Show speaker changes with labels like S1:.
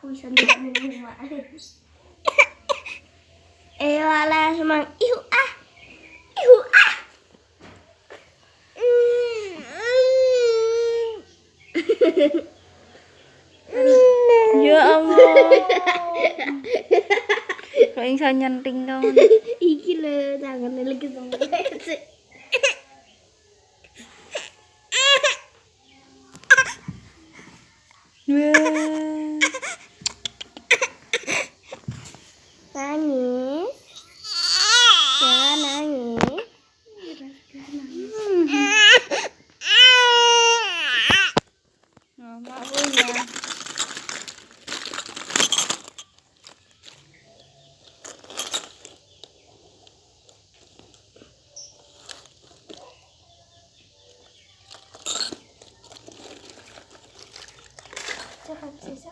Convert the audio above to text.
S1: aku bisa nunggu rumah. Wala semang ihu ah. Ihu ah.
S2: Ya Allah. Kok iso nyenting dong.
S1: Iki lho tangan lagi sama. Nangis. Jangan nangis.
S2: Aku ya.
S1: Cepat sisa.